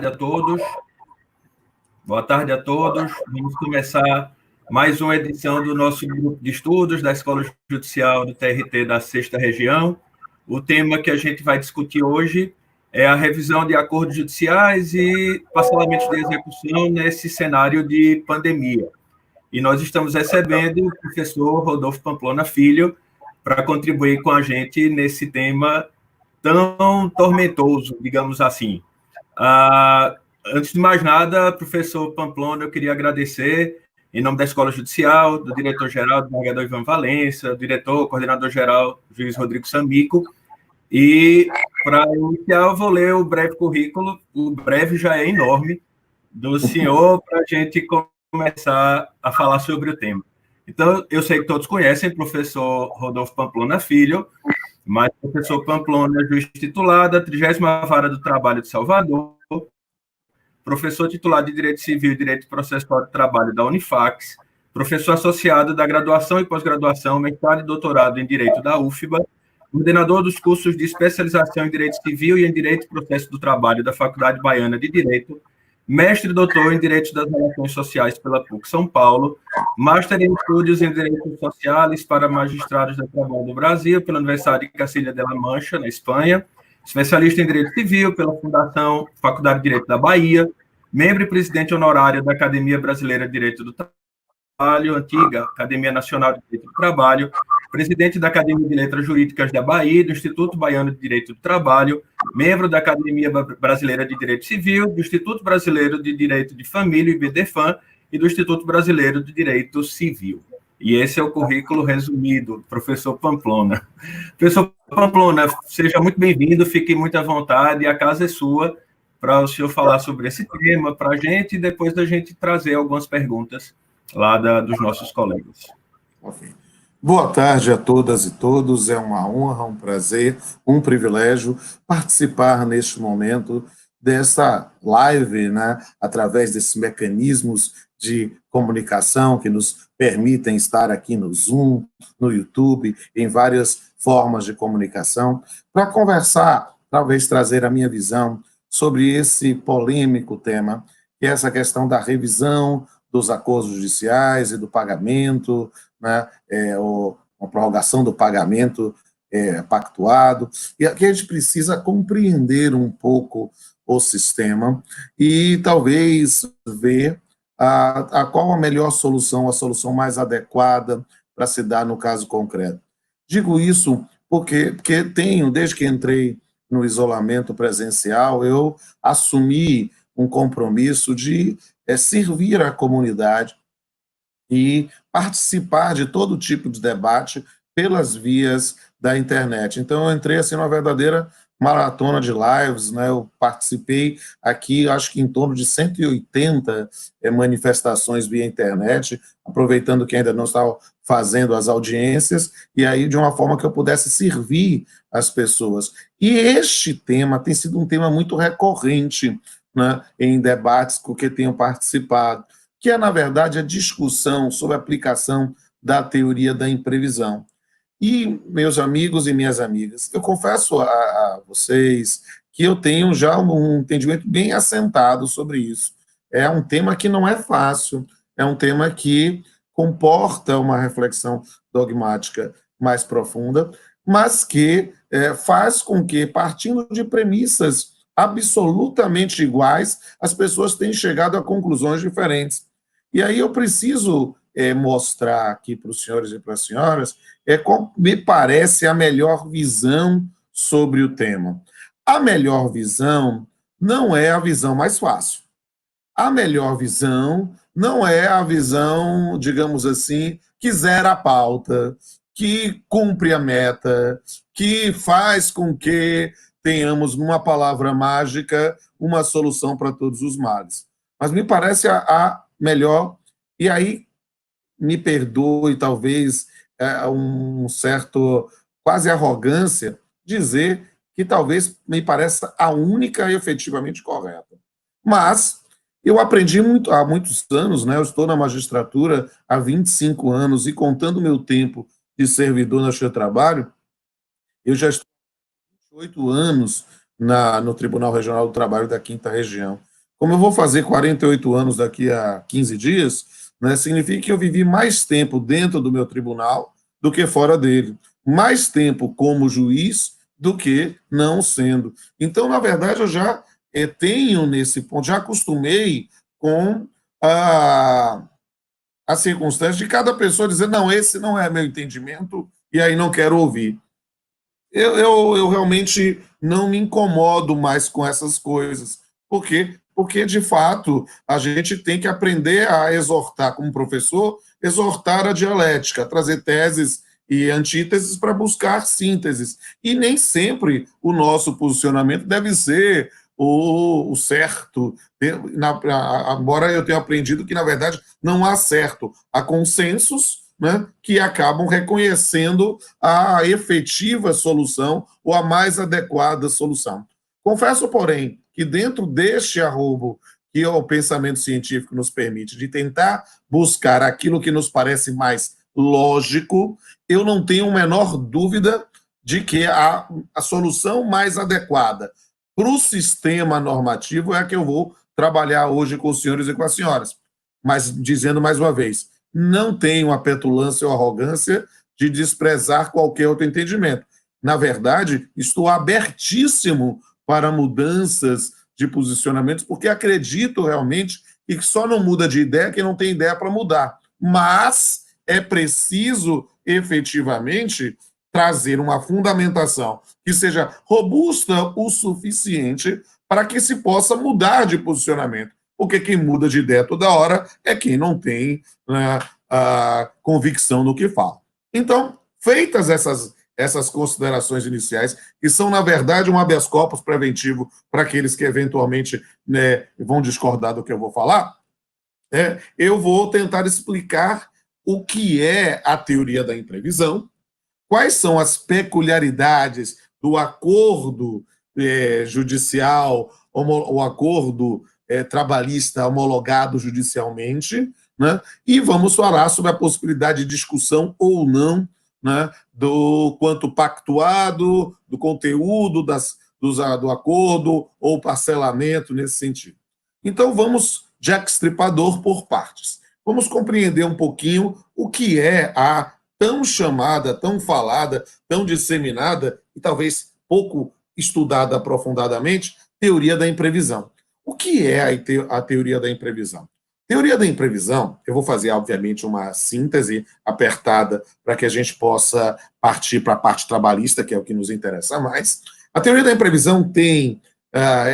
tarde a todos. Boa tarde a todos. Vamos começar mais uma edição do nosso grupo de estudos da Escola Judicial do TRT da 6ª Região. O tema que a gente vai discutir hoje é a revisão de acordos judiciais e parcelamentos de execução nesse cenário de pandemia. E nós estamos recebendo o professor Rodolfo Pamplona Filho para contribuir com a gente nesse tema tão tormentoso, digamos assim. Antes de mais nada, professor Pamplona, eu queria agradecer, em nome da Escola Judicial, do diretor-geral, do desembargador Ivan Valença, diretor, coordenador-geral, juiz Rodrigo Samico, e para iniciar, eu vou ler o breve currículo, o breve já é enorme, do senhor, para a gente começar a falar sobre o tema. Então, eu sei que todos conhecem o professor Rodolfo Pamplona Filho, mas o professor Pamplona é juiz titular da 30ª Vara do Trabalho de Salvador, professor titular de Direito Civil e Direito Processual do Trabalho da Unifax, professor associado da graduação e pós-graduação, mestrado e doutorado em Direito da UFBA, coordenador dos cursos de especialização em Direito Civil e em Direito e Processo do Trabalho da Faculdade Baiana de Direito, mestre e doutor em Direito das Relações Sociais pela PUC São Paulo, master em Estudos em Direitos Sociais para Magistrados do Trabalho do Brasil pela Universidade de Castilla de la Mancha, na Espanha, especialista em Direito Civil pela Fundação Faculdade de Direito da Bahia, membro e presidente honorário da Academia Brasileira de Direito do Trabalho, antiga Academia Nacional de Direito do Trabalho, presidente da Academia de Letras Jurídicas da Bahia, do Instituto Baiano de Direito do Trabalho, membro da Academia Brasileira de Direito Civil, do Instituto Brasileiro de Direito de Família, IBDFAM, e do Instituto Brasileiro de Direito Civil. E esse é o currículo resumido, professor Pamplona. Professor Pamplona, seja muito bem-vindo, fique muito à vontade, a casa é sua, para o senhor falar sobre esse tema para a gente, e depois da gente trazer algumas perguntas lá dos nossos colegas. Okay. Boa tarde a todas e todos, é uma honra, um prazer, um privilégio participar neste momento dessa live, né, através desses mecanismos de comunicação que nos permitem estar aqui no Zoom, no YouTube, em várias formas de comunicação, para conversar, talvez trazer a minha visão sobre esse polêmico tema, que é essa questão da revisão dos acordos judiciais e do pagamento, né, a prorrogação do pagamento pactuado. E aqui a gente precisa compreender um pouco o sistema e talvez ver qual a melhor solução, a solução mais adequada para se dar no caso concreto. Digo isso porque tenho, desde que entrei no isolamento presencial, eu assumi um compromisso de servir a comunidade e participar de todo tipo de debate pelas vias da internet. Então, eu entrei assim numa verdadeira maratona de lives, né? Eu participei aqui, acho que em torno de 180 manifestações via internet, aproveitando que ainda não estava fazendo as audiências, e aí de uma forma que eu pudesse servir as pessoas. E este tema tem sido um tema muito recorrente, né, em debates com que tenho participado, que é, na verdade, a discussão sobre a aplicação da teoria da imprevisão. E, meus amigos e minhas amigas, eu confesso a vocês que eu tenho já um entendimento bem assentado sobre isso. É um tema que não é fácil, é um tema que comporta uma reflexão dogmática mais profunda, mas que faz com que, partindo de premissas absolutamente iguais, as pessoas tenham chegado a conclusões diferentes. E aí eu preciso mostrar aqui para os senhores e para as senhoras qual me parece a melhor visão sobre o tema. A melhor visão não é a visão mais fácil. A melhor visão não é a visão, digamos assim, que zera a pauta, que cumpre a meta, que faz com que tenhamos, numa palavra mágica, uma solução para todos os males. Mas me parece a melhor, e aí me perdoe, talvez, um certo, quase arrogância, dizer que talvez me pareça a única e efetivamente correta. Mas eu aprendi há muitos anos, né? Eu estou na magistratura há 25 anos, e contando meu tempo de servidor no seu trabalho, eu já estou há 28 anos no Tribunal Regional do Trabalho da 5ª Região. Como eu vou fazer 48 anos daqui a 15 dias, né, significa que eu vivi mais tempo dentro do meu tribunal do que fora dele. Mais tempo como juiz do que não sendo. Então, na verdade, eu já tenho nesse ponto, já acostumei com a circunstância de cada pessoa dizer, não, esse não é meu entendimento, e aí não quero ouvir. Eu realmente não me incomodo mais com essas coisas. Por quê? Porque, de fato, a gente tem que aprender a exortar, como professor, exortar a dialética, trazer teses e antíteses para buscar sínteses. E nem sempre o nosso posicionamento deve ser o certo. Embora eu tenha aprendido que, na verdade, não há certo. Há consensos, né, que acabam reconhecendo a efetiva solução ou a mais adequada solução. Confesso, porém, que dentro deste arrobo que o pensamento científico nos permite, de tentar buscar aquilo que nos parece mais lógico, eu não tenho a menor dúvida de que a solução mais adequada para o sistema normativo é a que eu vou trabalhar hoje com os senhores e com as senhoras. Mas, dizendo mais uma vez, não tenho a petulância ou arrogância de desprezar qualquer outro entendimento. Na verdade, estou abertíssimo para mudanças de posicionamentos, porque acredito realmente que só não muda de ideia quem não tem ideia para mudar. Mas é preciso, efetivamente, trazer uma fundamentação que seja robusta o suficiente para que se possa mudar de posicionamento. Porque quem muda de ideia toda hora é quem não tem, né, a convicção no que fala. Então, feitas essas considerações iniciais, que são, na verdade, um habeas corpus preventivo para aqueles que, eventualmente, né, vão discordar do que eu vou falar, eu vou tentar explicar o que é a teoria da imprevisão, quais são as peculiaridades do acordo judicial, o acordo trabalhista homologado judicialmente, né? E vamos falar sobre a possibilidade de discussão ou não, né, do quanto pactuado, do conteúdo do acordo ou parcelamento nesse sentido. Então, vamos Jack Stripador por partes. Vamos compreender um pouquinho o que é a tão chamada, tão falada, tão disseminada e talvez pouco estudada aprofundadamente, teoria da imprevisão. O que é a teoria da imprevisão? Teoria da imprevisão, eu vou fazer, obviamente, uma síntese apertada para que a gente possa partir para a parte trabalhista, que é o que nos interessa mais. A teoria da imprevisão tem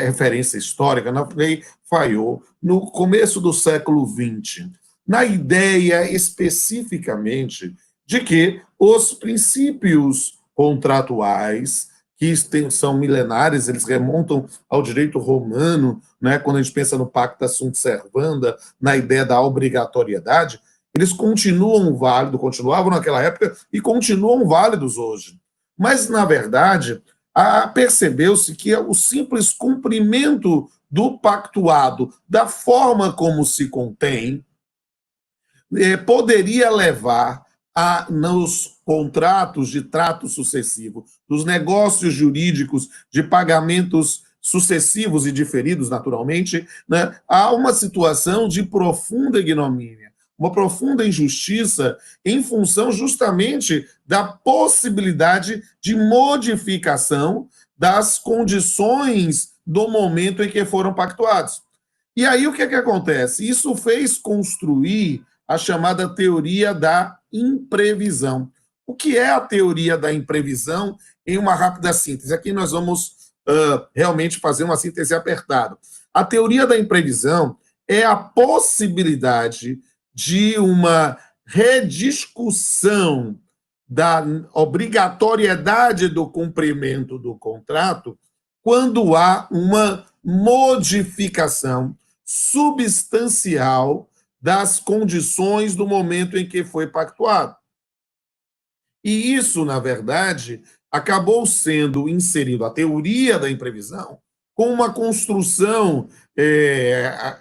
referência histórica na Lei Fayot, no começo do século XX, na ideia especificamente de que os princípios contratuais, que são milenares, eles remontam ao direito romano, né, quando a gente pensa no pacta sunt servanda, na ideia da obrigatoriedade, eles continuavam naquela época e continuam válidos hoje. Mas, na verdade, percebeu-se que o simples cumprimento do pactuado, da forma como se contém, poderia levar nos contratos de trato sucessivo, dos negócios jurídicos de pagamentos sucessivos e diferidos, naturalmente, né, há uma situação de profunda ignomínia, uma profunda injustiça em função justamente da possibilidade de modificação das condições do momento em que foram pactuados. E aí o que acontece? Isso fez construir a chamada teoria da imprevisão. O que é a teoria da imprevisão em uma rápida síntese? Aqui nós vamos realmente fazer uma síntese apertada. A teoria da imprevisão é a possibilidade de uma rediscussão da obrigatoriedade do cumprimento do contrato quando há uma modificação substancial das condições do momento em que foi pactuado. E isso, na verdade, acabou sendo inserido a teoria da imprevisão com uma construção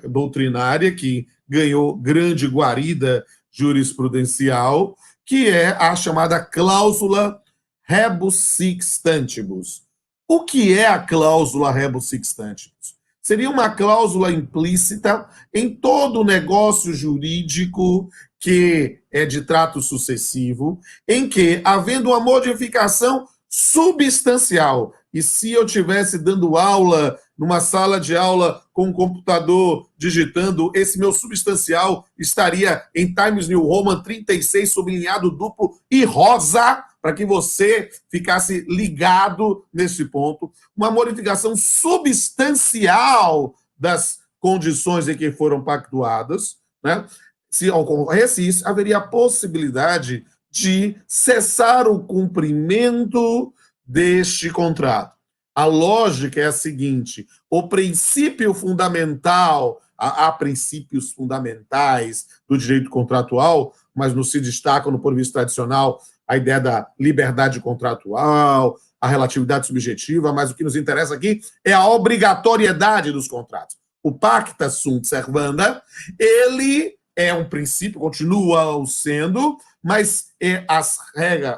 doutrinária que ganhou grande guarida jurisprudencial, que é a chamada cláusula rebus sic stantibus. O que é a cláusula rebus sic stantibus? seria uma cláusula implícita em todo negócio jurídico que é de trato sucessivo, em que, havendo uma modificação substancial, e se eu estivesse dando aula numa sala de aula com um computador digitando, esse meu substancial estaria em Times New Roman 36, sublinhado duplo e rosa, para que você ficasse ligado nesse ponto. Uma modificação substancial das condições em que foram pactuadas, né? Se ocorresse isso, haveria a possibilidade de cessar o cumprimento deste contrato. A lógica é a seguinte: o princípio fundamental, há princípios fundamentais do direito contratual, mas não se destacam no ponto de vista tradicional a ideia da liberdade contratual, a relatividade subjetiva, mas o que nos interessa aqui é a obrigatoriedade dos contratos. O pacta sunt servanda, ele é um princípio, continua sendo, mas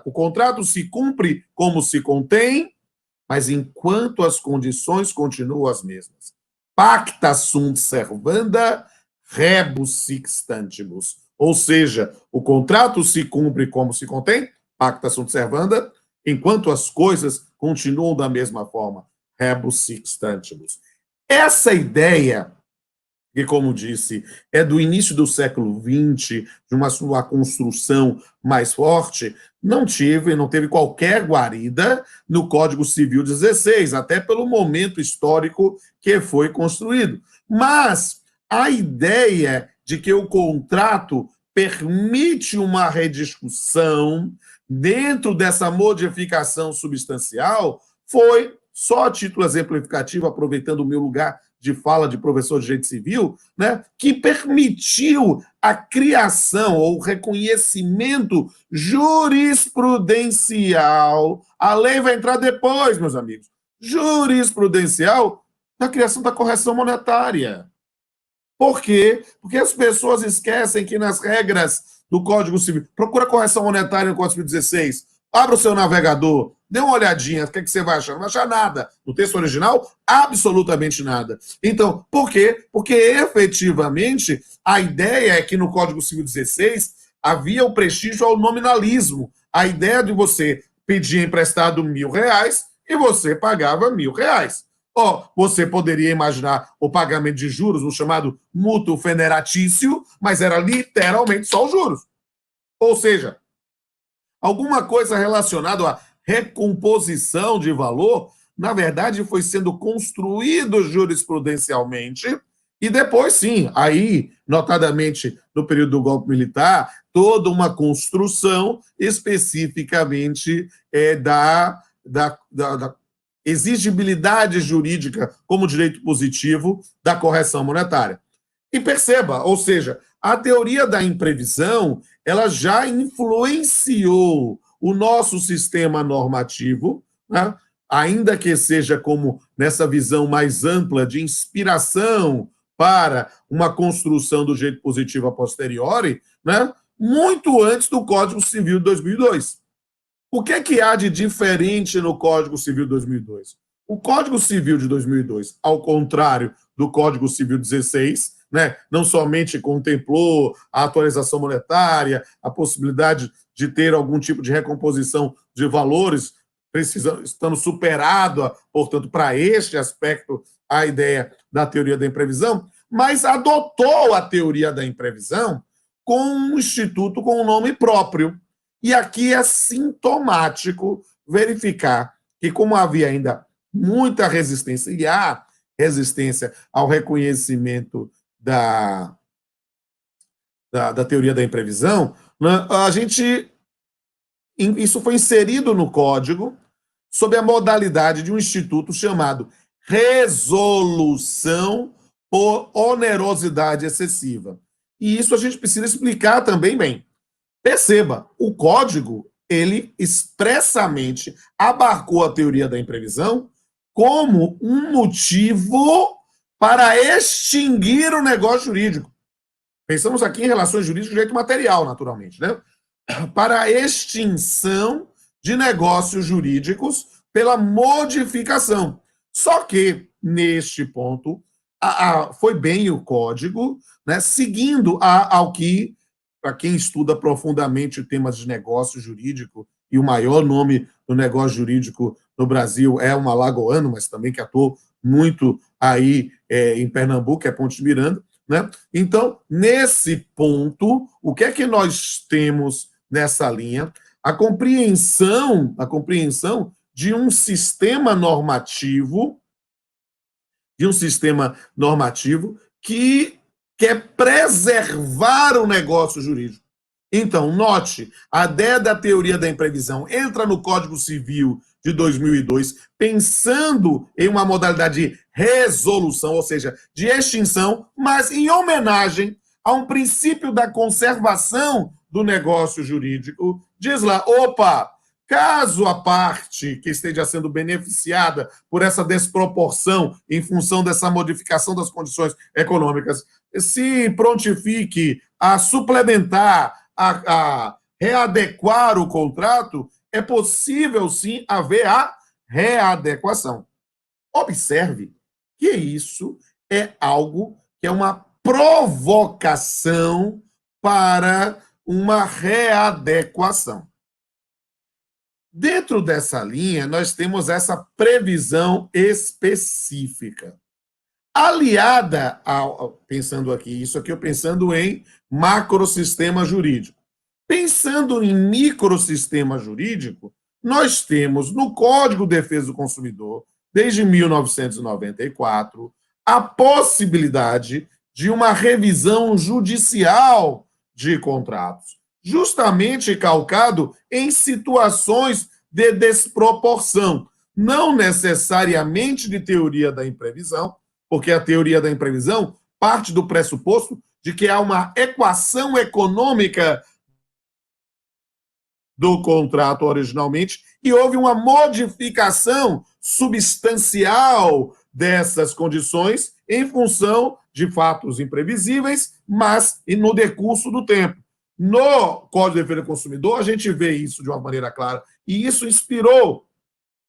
o contrato se cumpre como se contém, mas enquanto as condições continuam as mesmas. Pacta sunt servanda, rebus sic stantibus. Ou seja, o contrato se cumpre como se contém, pacta sunt servanda, enquanto as coisas continuam da mesma forma, rebus sic stantibus. Essa ideia, que, como disse, é do início do século XX, de uma sua construção mais forte, não teve qualquer guarida no Código Civil 16, até pelo momento histórico que foi construído. Mas a ideia de que o contrato permite uma rediscussão dentro dessa modificação substancial foi, só a título exemplificativo, aproveitando o meu lugar de fala de professor de direito civil, né, que permitiu a criação ou reconhecimento jurisprudencial. A lei vai entrar depois, meus amigos. Jurisprudencial da criação da correção monetária. Por quê? Porque as pessoas esquecem que nas regras do Código Civil, procura correção monetária no Código Civil 16, abra o seu navegador, dê uma olhadinha, o que você vai achar? Não vai achar nada. No texto original, absolutamente nada. Então, por quê? Porque, efetivamente, a ideia é que no Código Civil 16 havia o prestígio ao nominalismo. A ideia de você pedir emprestado R$1.000 e você pagava R$1.000. Você poderia imaginar o pagamento de juros, o chamado mútuo feneratício, mas era literalmente só os juros. Ou seja, alguma coisa relacionada à recomposição de valor, na verdade, foi sendo construído jurisprudencialmente e depois, sim, aí, notadamente no período do golpe militar, toda uma construção especificamente da exigibilidade jurídica como direito positivo da correção monetária. E perceba, ou seja, a teoria da imprevisão, ela já influenciou o nosso sistema normativo, né? Ainda que seja como nessa visão mais ampla de inspiração para uma construção do direito positivo a posteriori, né? Muito antes do Código Civil de 2002. O que é que há de diferente no Código Civil de 2002? O Código Civil de 2002, ao contrário do Código Civil 16, né, não somente contemplou a atualização monetária, a possibilidade de ter algum tipo de recomposição de valores, estando superado, portanto, para este aspecto, a ideia da teoria da imprevisão, mas adotou a teoria da imprevisão com um instituto com um nome próprio. E aqui é sintomático verificar que, como havia ainda muita resistência, e há resistência ao reconhecimento da teoria da imprevisão, né, isso foi inserido no Código sob a modalidade de um instituto chamado resolução por onerosidade excessiva. E isso a gente precisa explicar também bem. Perceba, o Código, ele expressamente abarcou a teoria da imprevisão como um motivo para extinguir o negócio jurídico. Pensamos aqui em relações jurídicas de direito material, naturalmente, né? Para a extinção de negócios jurídicos pela modificação. Só que, neste ponto, foi bem o código, né, seguindo ao que, para quem estuda profundamente temas de negócio jurídico, e o maior nome do negócio jurídico no Brasil é um alagoano, mas também que atuou muito aí em Pernambuco, é Ponte de Miranda, né? Então, nesse ponto, o que é que nós temos nessa linha? A compreensão de um sistema normativo, que quer preservar o negócio jurídico. Então, note, a ideia da teoria da imprevisão entra no Código Civil de 2002, pensando em uma modalidade de resolução, ou seja, de extinção, mas em homenagem a um princípio da conservação do negócio jurídico. Diz lá, opa, caso a parte que esteja sendo beneficiada por essa desproporção em função dessa modificação das condições econômicas se prontifique a suplementar, a readequar o contrato, é possível, sim, haver a readequação. Observe que isso é algo que é uma provocação para uma readequação. Dentro dessa linha, nós temos essa previsão específica. Aliada pensando aqui, isso aqui eu pensando em macrosistema jurídico. Pensando em microsistema jurídico, nós temos no Código de Defesa do Consumidor, desde 1994, a possibilidade de uma revisão judicial de contratos, justamente calcado em situações de desproporção, não necessariamente de teoria da imprevisão, porque a teoria da imprevisão parte do pressuposto de que há uma equação econômica do contrato originalmente e houve uma modificação substancial dessas condições em função de fatos imprevisíveis, mas no decurso do tempo. No Código de Defesa do Consumidor, a gente vê isso de uma maneira clara, e isso inspirou,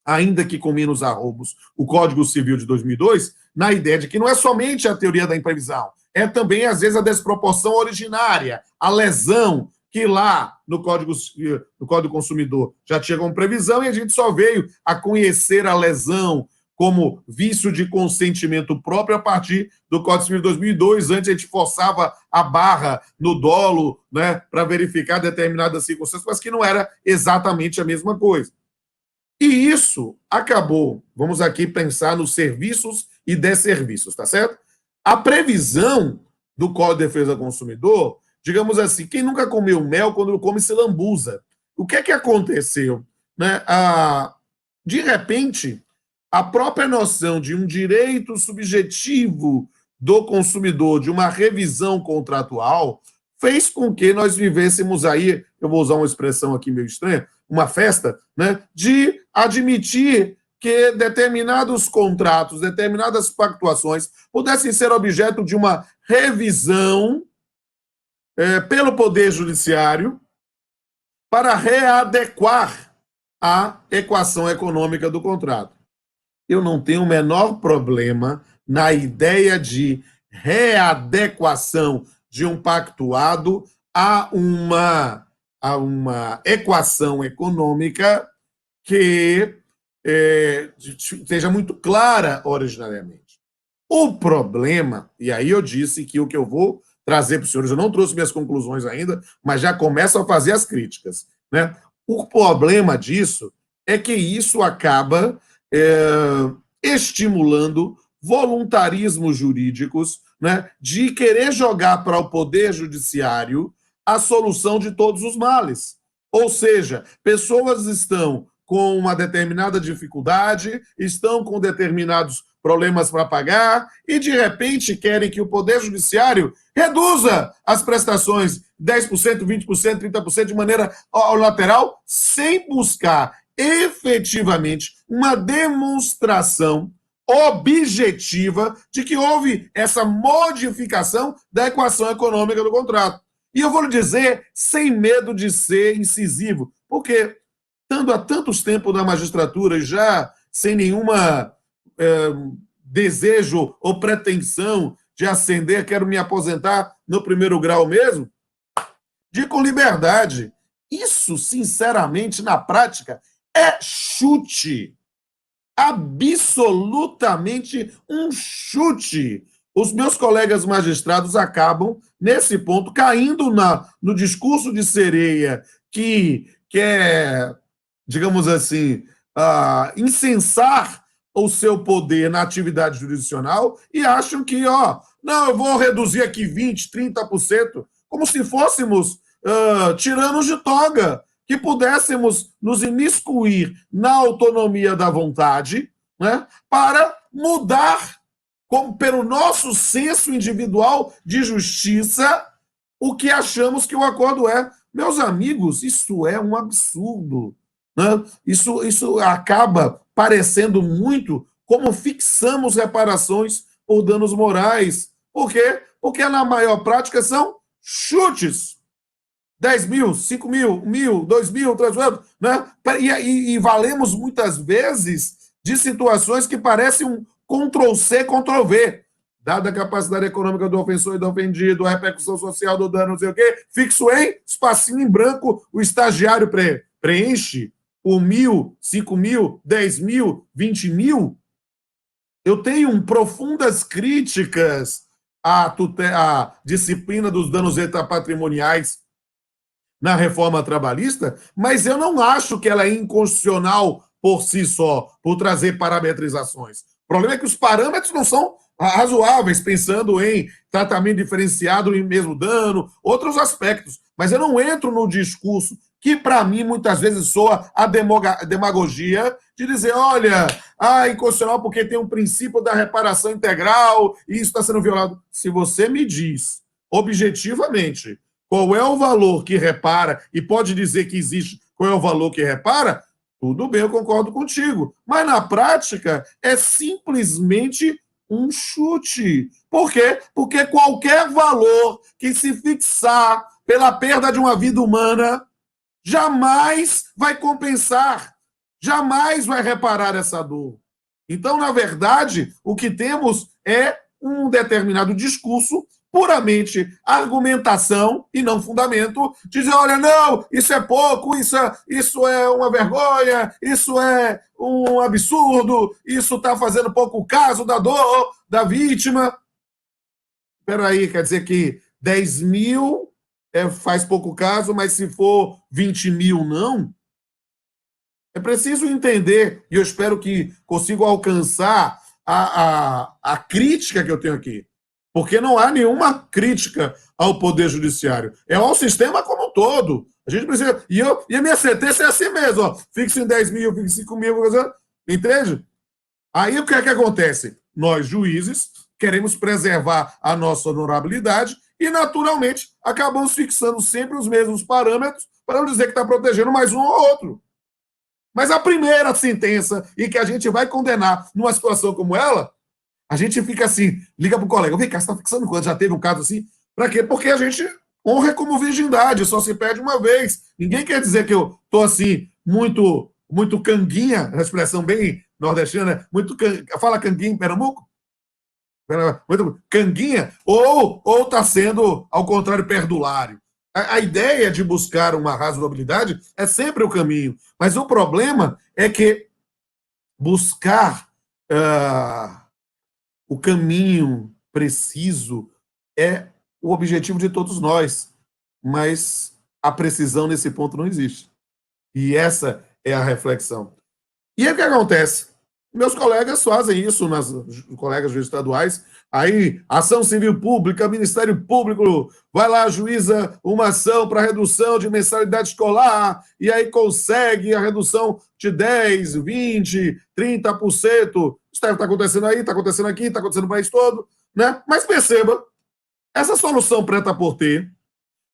ainda que com menos arroubos, o Código Civil de 2002, na ideia de que não é somente a teoria da imprevisão, é também, às vezes, a desproporção originária, a lesão, que lá no Código Consumidor já tinha como previsão, e a gente só veio a conhecer a lesão como vício de consentimento próprio a partir do Código Civil de 2002. Antes a gente forçava a barra no dolo, né, para verificar determinadas circunstâncias, mas que não era exatamente a mesma coisa. E isso acabou, vamos aqui pensar nos serviços e desserviços, tá certo? A previsão do Código de Defesa do Consumidor, digamos assim, quem nunca comeu mel quando come se lambuza? O que é que aconteceu? Né? De repente, a própria noção de um direito subjetivo do consumidor, de uma revisão contratual, fez com que nós vivêssemos aí, eu vou usar uma expressão aqui meio estranha, uma festa, né, de admitir que determinados contratos, determinadas pactuações pudessem ser objeto de uma revisão pelo Poder Judiciário para readequar a equação econômica do contrato. Eu não tenho o menor problema na ideia de readequação de um pactuado a uma equação econômica que esteja muito clara originariamente. O problema, e aí eu disse que o que eu vou trazer para os senhores, eu não trouxe minhas conclusões ainda, mas já começo a fazer as críticas, né? O problema disso é que isso acaba estimulando voluntarismos jurídicos, né, de querer jogar para o Poder Judiciário a solução de todos os males. Ou seja, pessoas estão com uma determinada dificuldade, estão com determinados problemas para pagar e, de repente, querem que o Poder Judiciário reduza as prestações 10%, 20%, 30% de maneira lateral, sem buscar efetivamente uma demonstração objetiva de que houve essa modificação da equação econômica do contrato. E eu vou lhe dizer, sem medo de ser incisivo, porque, estando há tantos tempos na magistratura, já sem nenhuma desejo ou pretensão de ascender, quero me aposentar no primeiro grau mesmo? Digo com liberdade. Isso, sinceramente, na prática, é chute. Absolutamente um chute. Os meus colegas magistrados acabam, nesse ponto, caindo no discurso de sereia que quer, digamos assim, incensar o seu poder na atividade jurisdicional e acham que, não, eu vou reduzir aqui 20%, 30%, como se fôssemos tiranos de toga, que pudéssemos nos imiscuir na autonomia da vontade, né, para mudar, pelo nosso senso individual de justiça, o que achamos que o acordo é. Meus amigos, isso é um absurdo. Né? Isso acaba parecendo muito como fixamos reparações por danos morais. Por quê? Porque na maior prática são chutes. 10 mil, 5 mil, 1.000, 2 mil, 3 mil, né? E valemos muitas vezes de situações que parecem um Ctrl-C, Ctrl-V. Dada a capacidade econômica do ofensor e do ofendido, a repercussão social do dano, não sei o quê, fixo em espacinho em branco, o estagiário preenche por 1.000, 5 mil, 10 mil, 20 mil. Eu tenho profundas críticas à disciplina dos danos extrapatrimoniais na reforma trabalhista, mas eu não acho que ela é inconstitucional por si só, por trazer parametrizações. O problema é que os parâmetros não são razoáveis, pensando em tratamento diferenciado em mesmo dano, outros aspectos. Mas eu não entro no discurso que, para mim, muitas vezes soa a demagogia de dizer, olha, inconstitucional porque tem um princípio da reparação integral e isso está sendo violado. Se você me diz, objetivamente, qual é o valor que repara, e pode dizer que existe qual é o valor que repara, tudo bem, eu concordo contigo. Mas, na prática, é simplesmente um chute. Por quê? Porque qualquer valor que se fixar pela perda de uma vida humana jamais vai compensar, jamais vai reparar essa dor. Então, na verdade, o que temos é um determinado discurso puramente argumentação e não fundamento, dizer, olha, não, isso é pouco, isso é uma vergonha, isso é um absurdo, isso está fazendo pouco caso da dor da vítima. Espera aí, quer dizer que 10 mil faz pouco caso, mas se for 20 mil, não? É preciso entender, e eu espero que consiga alcançar a crítica que eu tenho aqui. Porque não há nenhuma crítica ao Poder Judiciário. É ao sistema como um todo. A gente precisa. E a minha sentença é assim mesmo: fixa em 10 mil, fixa em 5 mil, entende? Aí o que é que acontece? Nós, juízes, queremos preservar a nossa honorabilidade e, naturalmente, acabamos fixando sempre os mesmos parâmetros para não dizer que está protegendo mais um ou outro. Mas a primeira sentença em que a gente vai condenar numa situação como ela, a gente fica assim, liga pro colega, vem cá, você está fixando quanto? Já teve um caso assim? Para quê? Porque a gente honra como virgindade, só se perde uma vez. Ninguém quer dizer que eu estou assim, muito canguinha, uma expressão bem nordestina, fala canguinha em Pernambuco? Muito canguinha, ou está sendo, ao contrário, perdulário. A ideia de buscar uma razoabilidade é sempre o caminho, mas o problema é que buscar o caminho preciso é o objetivo de todos nós, mas a precisão nesse ponto não existe. E essa é a reflexão. E aí o que acontece? Meus colegas fazem isso, colegas estaduais, aí ação civil pública, Ministério Público, vai lá, juíza uma ação para redução de mensalidade escolar, e aí consegue a redução de 10, 20, 30%. Isso está acontecendo aí, está acontecendo aqui, está acontecendo no país todo, né? Mas perceba, essa solução prêt-à-porter,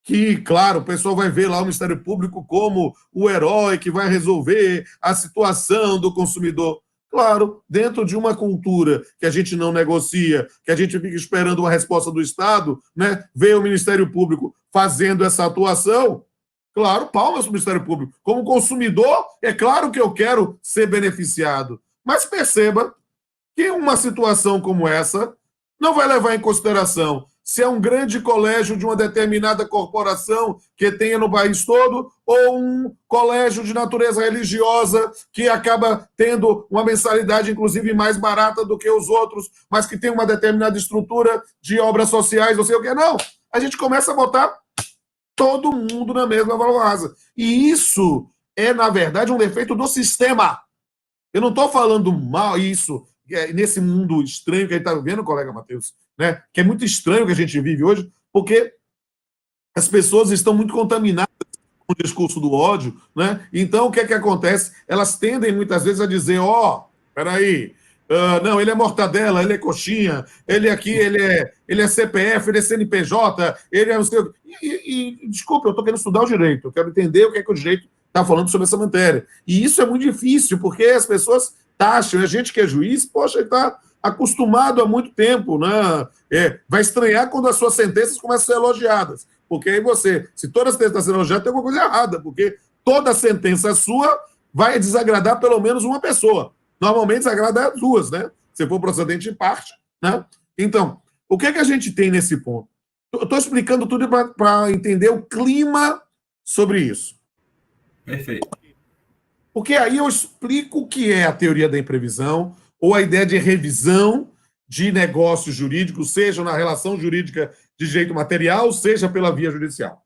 que, claro, o pessoal vai ver lá o Ministério Público como o herói que vai resolver a situação do consumidor. Claro, dentro de uma cultura que a gente não negocia, que a gente fica esperando uma resposta do Estado, né? Ver o Ministério Público fazendo essa atuação, claro, palmas para o Ministério Público. Como consumidor, é claro que eu quero ser beneficiado. Mas perceba que uma situação como essa não vai levar em consideração se é um grande colégio de uma determinada corporação que tenha no país todo ou um colégio de natureza religiosa que acaba tendo uma mensalidade, inclusive, mais barata do que os outros, mas que tem uma determinada estrutura de obras sociais, não sei o que. Não, a gente começa a botar todo mundo na mesma varoasa. E isso é, na verdade, um defeito do sistema. Eu não estou falando mal isso nesse mundo estranho que a gente está vivendo, colega Matheus, né? Que é muito estranho que a gente vive hoje, porque as pessoas estão muito contaminadas com o discurso do ódio, né? Então, o que é que acontece? Elas tendem muitas vezes a dizer, peraí, não, ele é mortadela, ele é coxinha, ele aqui, ele é CPF, ele é CNPJ, ele é não sei o quê. Desculpa, eu estou querendo estudar o direito, eu quero entender o que é que o direito está falando sobre essa matéria. E isso é muito difícil, porque as pessoas taxam, a gente que é juiz, poxa, ele está acostumado há muito tempo, né? Vai estranhar quando as suas sentenças começam a ser elogiadas. Porque aí você, se toda sentença está sendo elogiada, tem alguma coisa errada, porque toda sentença sua vai desagradar pelo menos uma pessoa. Normalmente desagrada as duas, né? Se for procedente em parte, né? Então, o que é que a gente tem nesse ponto? Eu estou explicando tudo para entender o clima sobre isso. Perfeito. Porque aí eu explico o que é a teoria da imprevisão ou a ideia de revisão de negócios jurídicos, seja na relação jurídica de direito material, seja pela via judicial.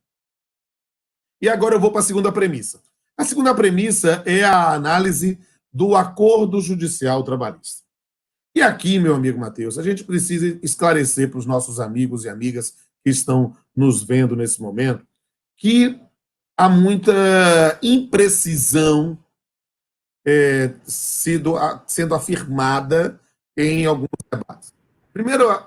E agora eu vou para a segunda premissa. A segunda premissa é a análise do acordo judicial trabalhista. E aqui, meu amigo Matheus, a gente precisa esclarecer para os nossos amigos e amigas que estão nos vendo nesse momento que há muita imprecisão sendo afirmada em alguns debates. Primeira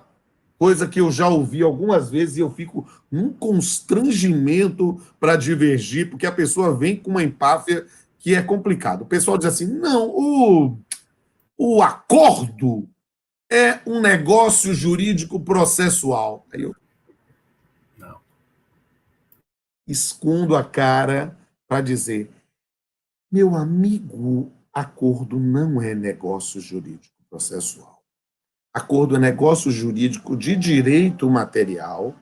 coisa que eu já ouvi algumas vezes e eu fico num constrangimento para divergir, porque a pessoa vem com uma empáfia que é complicado. O pessoal diz assim, não, o acordo é um negócio jurídico processual. Aí eu Não. escondo a cara para dizer, meu amigo, acordo não é negócio jurídico processual. Acordo é negócio jurídico de direito material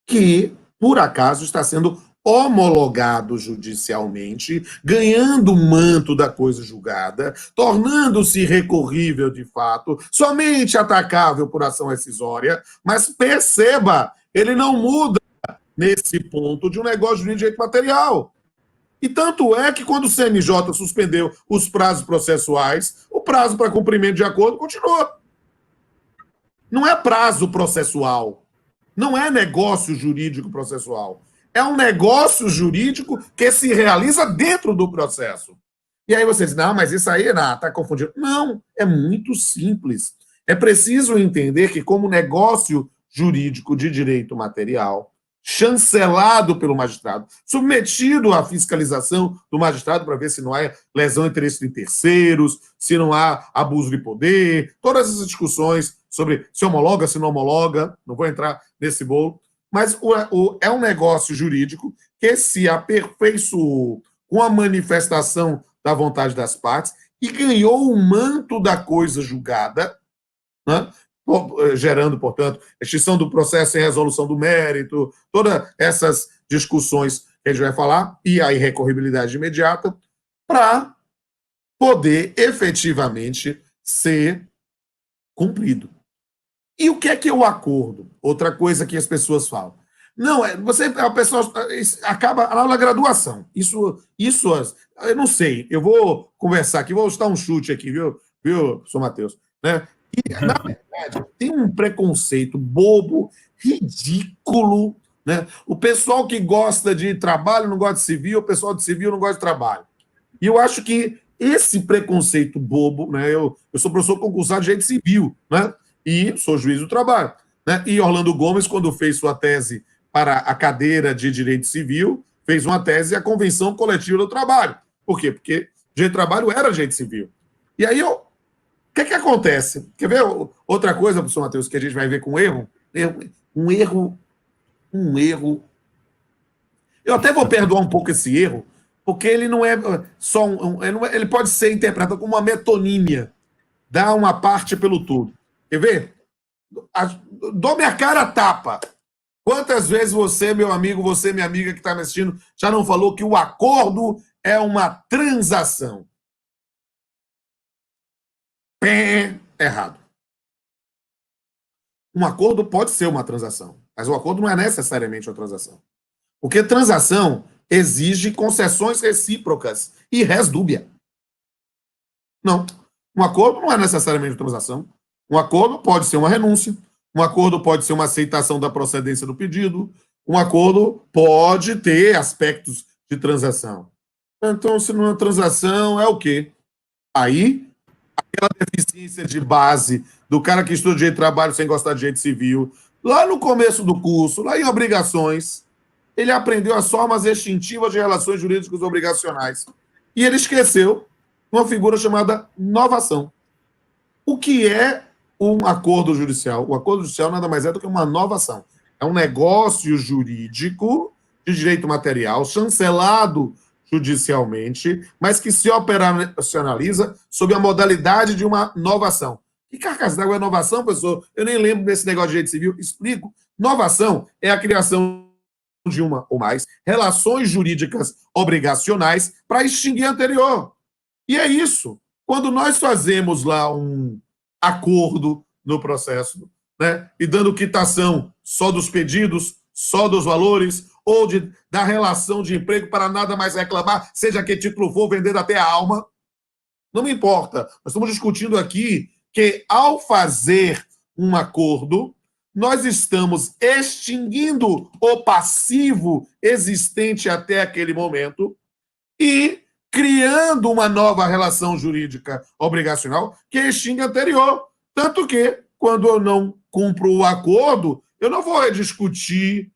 que, por acaso, está sendo homologado judicialmente, ganhando o manto da coisa julgada, tornando-se recorrível de fato, somente atacável por ação rescisória, mas perceba, ele não muda nesse ponto de um negócio de direito material. E tanto é que quando o CNJ suspendeu os prazos processuais, o prazo para cumprimento de acordo continuou. Não é prazo processual, não é negócio jurídico processual. É um negócio jurídico que se realiza dentro do processo. E aí você diz, não, mas isso aí está confundido. Não, é muito simples. É preciso entender que como negócio jurídico de direito material, chancelado pelo magistrado, submetido à fiscalização do magistrado para ver se não há lesão de interesse de terceiros, se não há abuso de poder, todas essas discussões sobre se homologa, se não homologa, não vou entrar nesse bolo, mas é um negócio jurídico que se aperfeiçoou com a manifestação da vontade das partes e ganhou o manto da coisa julgada, né? Gerando, portanto, extinção do processo sem resolução do mérito, todas essas discussões que a gente vai falar, e a irrecorribilidade imediata, para poder efetivamente ser cumprido. E o que é o acordo? Outra coisa que as pessoas falam. Não, a pessoa acaba lá na graduação. Isso, eu não sei, eu vou conversar aqui, vou dar um chute aqui, viu, professor Matheus? Né? E, na verdade, tem um preconceito bobo, ridículo, né? O pessoal que gosta de trabalho não gosta de civil, o pessoal de civil não gosta de trabalho. E eu acho que esse preconceito bobo, né? Eu sou professor concursado de direito civil, né? E sou juiz do trabalho. Né? E Orlando Gomes, quando fez sua tese para a cadeira de direito civil, fez uma tese à Convenção Coletiva do Trabalho. Por quê? Porque direito do trabalho era direito civil. E aí, o que acontece? Quer ver outra coisa, professor Matheus, que a gente vai ver com erro? Um erro. Eu até vou perdoar um pouco esse erro, porque ele não é só ele pode ser interpretado como uma metonímia. dá uma parte pelo todo. Quer ver? Dou minha cara a tapa. Quantas vezes você, meu amigo, você, minha amiga que está me assistindo, já não falou que o acordo é uma transação? Errado. Um acordo pode ser uma transação, mas o acordo não é necessariamente uma transação. Porque transação exige concessões recíprocas e res dúbia. Não. Um acordo não é necessariamente uma transação. Um acordo pode ser uma renúncia, um acordo pode ser uma aceitação da procedência do pedido, um acordo pode ter aspectos de transação. Então, se não é transação, é o quê? Aí, aquela deficiência de base do cara que estuda direito de trabalho sem gostar de direito civil, lá no começo do curso, lá em obrigações, ele aprendeu as formas extintivas de relações jurídicas obrigacionais. E ele esqueceu uma figura chamada novação. O que é um acordo judicial? O acordo judicial nada mais é do que uma novação. É um negócio jurídico de direito material, chancelado judicialmente, mas que se operacionaliza sob a modalidade de uma novação. Que cargas d'água é novação, professor? Eu nem lembro desse negócio de direito civil. Explico. Novação é a criação de uma ou mais relações jurídicas obrigacionais para extinguir a anterior. E é isso. Quando nós fazemos lá um acordo no processo, né, e dando quitação só dos pedidos, só dos valores, ou da relação de emprego para nada mais reclamar, seja que título for, vendendo até a alma, não me importa. Nós estamos discutindo aqui que, ao fazer um acordo, nós estamos extinguindo o passivo existente até aquele momento e criando uma nova relação jurídica obrigacional que extingue a anterior. Tanto que, quando eu não cumpro o acordo, eu não vou rediscutir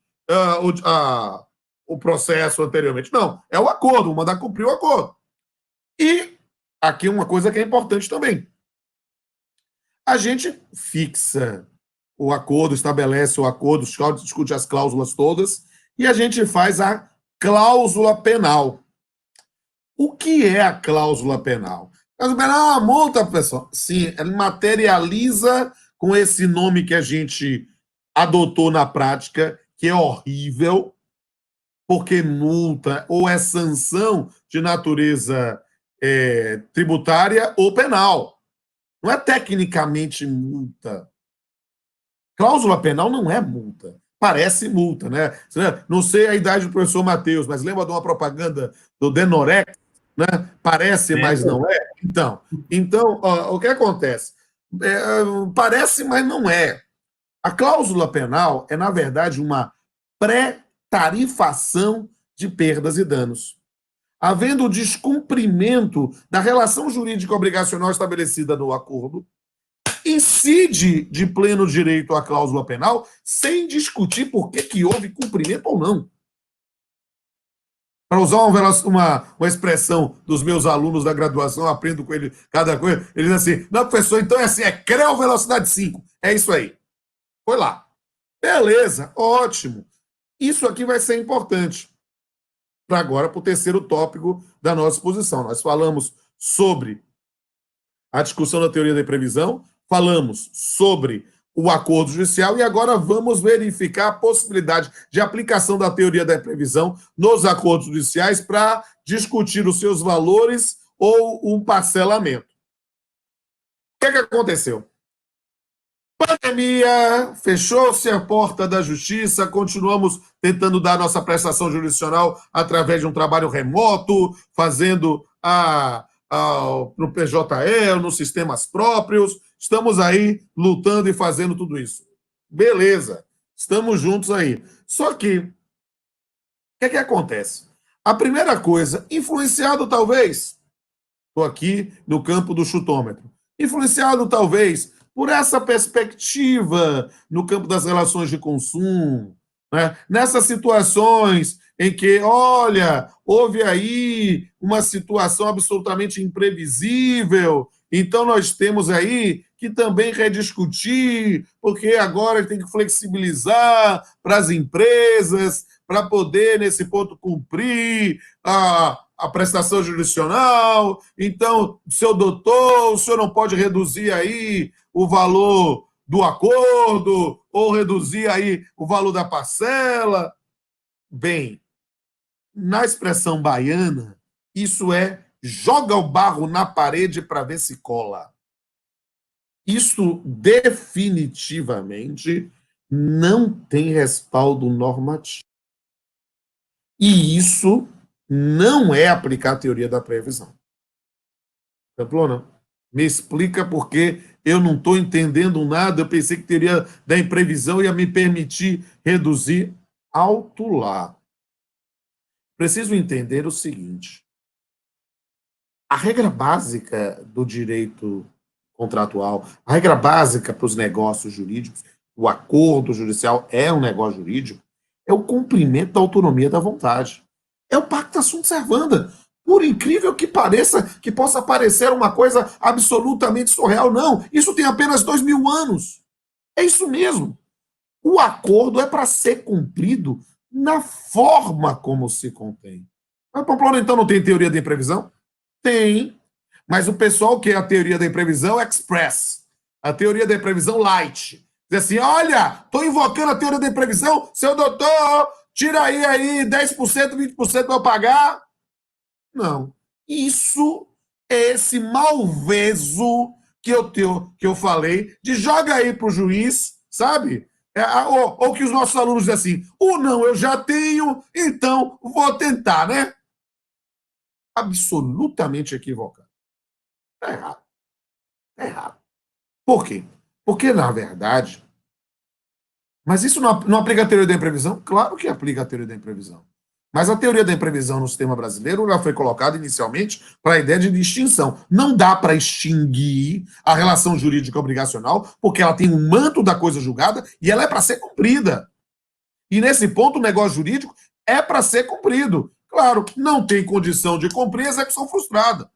o processo anteriormente. Não, é o acordo, vou mandar cumprir o acordo. E aqui uma coisa que é importante também. A gente fixa o acordo, estabelece o acordo, discute as cláusulas todas, e a gente faz a cláusula penal. O que é a cláusula penal? A cláusula penal é uma multa, pessoal. Sim, ela materializa com esse nome que a gente adotou na prática, que é horrível, porque multa ou é sanção de natureza tributária ou penal. Não é tecnicamente multa. Cláusula penal não é multa. Parece multa, né? Não sei a idade do professor Matheus, mas lembra de uma propaganda do Denorex, né? Parece, mas não é? Então o que acontece? Parece, mas não é. A cláusula penal é, na verdade, uma pré-tarifação de perdas e danos. Havendo o descumprimento da relação jurídica obrigacional estabelecida no acordo, incide de pleno direito a cláusula penal sem discutir por que houve cumprimento ou não. Para usar uma expressão dos meus alunos da graduação, eu aprendo com ele cada coisa, ele diz assim, não, professor, então é assim, é CREO velocidade 5. É isso aí. Foi lá. Beleza, ótimo. Isso aqui vai ser importante. Para agora, para o terceiro tópico da nossa exposição. Nós falamos sobre a discussão da teoria da previsão, falamos sobre o acordo judicial e agora vamos verificar a possibilidade de aplicação da teoria da previsão nos acordos judiciais para discutir os seus valores ou um parcelamento. O que aconteceu? Pandemia, fechou-se a porta da justiça, continuamos tentando dar nossa prestação jurisdicional através de um trabalho remoto, fazendo no PJE, nos sistemas próprios, estamos aí lutando e fazendo tudo isso. Beleza, estamos juntos aí. Só que, o que acontece? A primeira coisa, influenciado talvez, estou aqui no campo do chutômetro, influenciado talvez por essa perspectiva no campo das relações de consumo, né? Nessas situações em que, olha, houve aí uma situação absolutamente imprevisível, então nós temos aí que também rediscutir, porque agora tem que flexibilizar para as empresas, para poder, nesse ponto, cumprir a prestação jurisdicional, então, seu doutor, o senhor não pode reduzir aí o valor do acordo, ou reduzir aí o valor da parcela. Bem, na expressão baiana, isso é joga o barro na parede para ver se cola. Isso definitivamente não tem respaldo normativo. E isso não é aplicar a teoria da previsão. Pamplona, me explica porque eu não estou entendendo nada. Eu pensei que a teoria da imprevisão ia me permitir reduzir. Alto lá. Preciso entender o seguinte: a regra básica do direito contratual, a regra básica para os negócios jurídicos, o acordo judicial é um negócio jurídico, é o cumprimento da autonomia da vontade. É o pacta sunt servanda. Por incrível que pareça, que possa parecer uma coisa absolutamente surreal, não. Isso tem apenas 2000 anos. É isso mesmo. O acordo é para ser cumprido na forma como se contém. Mas, Pamplona, então não tem teoria da imprevisão? Tem. Mas o pessoal que é a teoria da imprevisão express, a teoria da imprevisão light. Diz assim, olha, estou invocando a teoria da imprevisão, seu doutor, tira aí 10%, 20% para eu pagar. Não. Isso é esse malveso que eu falei, de joga aí para o juiz, sabe? Ou que os nossos alunos dizem assim, não, eu já tenho, então vou tentar, né? Absolutamente equivocado. Está errado. Está errado. Por quê? Porque, na verdade, mas isso não aplica a teoria da imprevisão? Claro que aplica a teoria da imprevisão. Mas a teoria da imprevisão no sistema brasileiro já foi colocada inicialmente para a ideia de distinção. Não dá para extinguir a relação jurídica obrigacional, porque ela tem um manto da coisa julgada e ela é para ser cumprida. E nesse ponto, o negócio jurídico é para ser cumprido. Claro, não tem condição de cumprir a execução frustrada.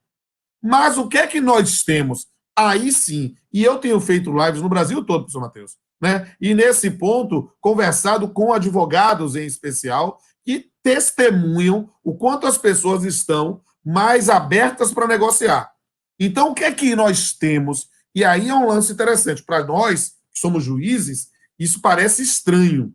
Mas o que é que nós temos? Aí sim, e eu tenho feito lives no Brasil todo, professor Matheus, né? E nesse ponto, conversado com advogados em especial, que testemunham o quanto as pessoas estão mais abertas para negociar. Então, o que é que nós temos? E aí é um lance interessante. Para nós, que somos juízes, isso parece estranho.